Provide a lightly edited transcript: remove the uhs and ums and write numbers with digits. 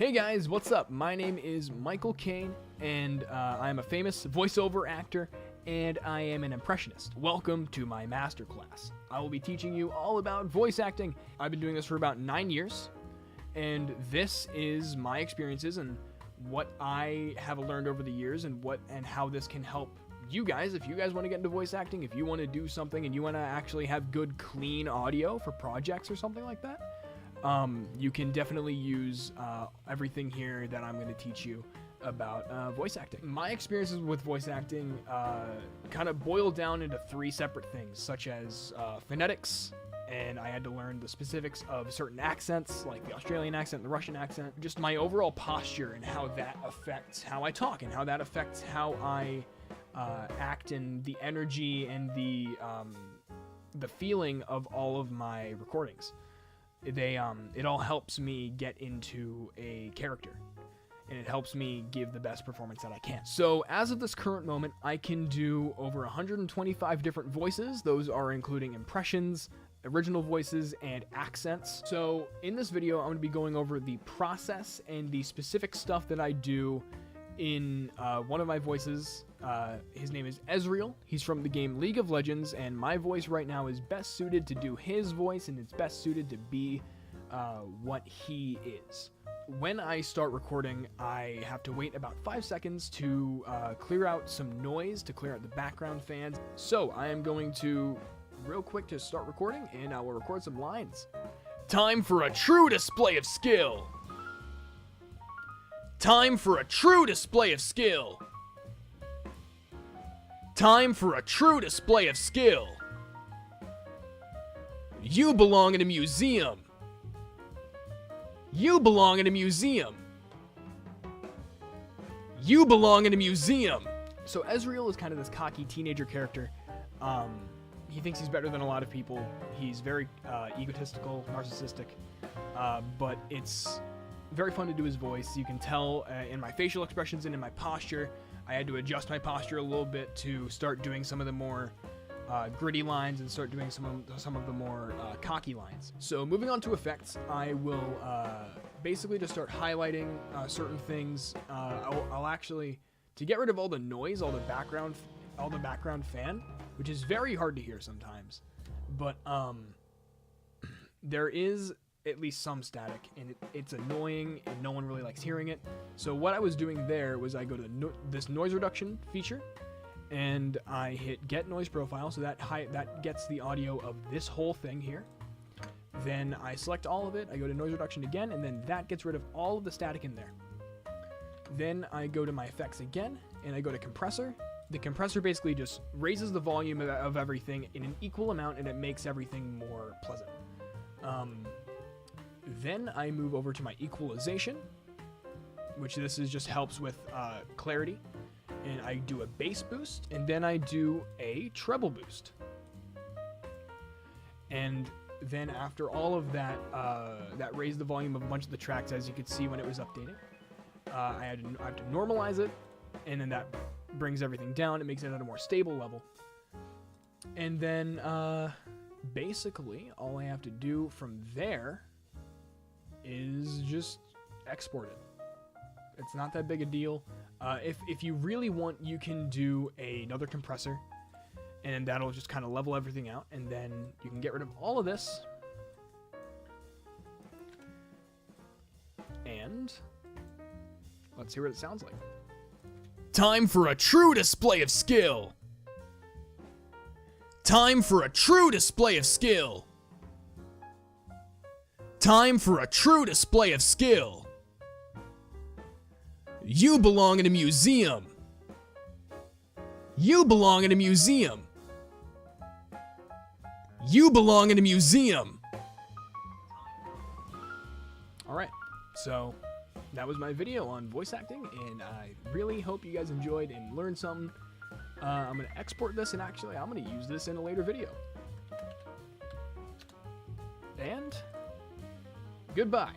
Hey guys, what's up? My name is Michael Kane, and I'm a famous voiceover actor, and I am an impressionist. Welcome to my masterclass. I will be teaching you all about voice acting. I've been doing this for about 9 years, and this is my experiences and what I have learned over the years, and how this can help you guys. If you guys want to get into voice acting, if you want to do something and you want to actually have good, clean audio for projects or something like that, you can definitely use everything here that I'm going to teach you about voice acting. My experiences with voice acting kind of boiled down into 3 separate things, such as phonetics, and I had to learn the specifics of certain accents, like the Australian accent, the Russian accent, just my overall posture and how that affects how I talk and how that affects how I act, and the energy and the feeling of all of my recordings. It all helps me get into a character, and it helps me give the best performance that I can. So as of this current moment, I can do over 125 different voices. Those are including impressions, original voices, and accents. So in this video, I'm going to be going over the process and the specific stuff that I do in one of my voices. His name is Ezreal. He's from the game League of Legends, and my voice right now is best suited to do his voice, and it's best suited to be what he is. When I start recording, I have to wait about 5 seconds to clear out some noise, to clear out the background fans. So I am going to real quick to start recording, and I will record some lines. Time for a true display of skill. Time for a true display of skill. Time for a true display of skill. You belong in a museum. You belong in a museum. You belong in a museum. So Ezreal is kind of this cocky teenager character. He thinks he's better than a lot of people. He's very egotistical, narcissistic, but it's very fun to do his voice. You can tell in my facial expressions and in my posture. I had to adjust my posture a little bit to start doing some of the more gritty lines and start doing some of the more cocky lines. So moving on to effects, I will basically just start highlighting certain things. I'll actually, to get rid of all the noise, all the background fan, which is very hard to hear sometimes, but there is at least some static, and it's annoying, and no one really likes hearing it. So what I was doing there was I go to this noise reduction feature, and I hit get noise profile, so that gets the audio of this whole thing here. Then I select all of it, I go to noise reduction again, and then that gets rid of all of the static in there. Then I go to my effects again, and I go to compressor. The compressor basically just raises the volume of everything in an equal amount, and it makes everything more pleasant. Then I move over to my equalization, which this is just helps with clarity, and I do a bass boost, and then I do a treble boost. And then after all of that, that raised the volume of a bunch of the tracks, as you could see when it was updating. I have to normalize it, and then that brings everything down. It makes it at a more stable level. And then basically all I have to do from there is just export it. It's not that big a deal. If you really want, you can do another compressor, and that'll just kind of level everything out, and then you can get rid of all of this, and let's hear what it sounds like. Time for a true display of skill. Time for a true display of skill. Time for a true display of skill. You belong in a museum. You belong in a museum. You belong in a museum. Alright, so that was my video on voice acting, and I really hope you guys enjoyed and learned something. I'm going to export this, and actually I'm going to use this in a later video. And goodbye.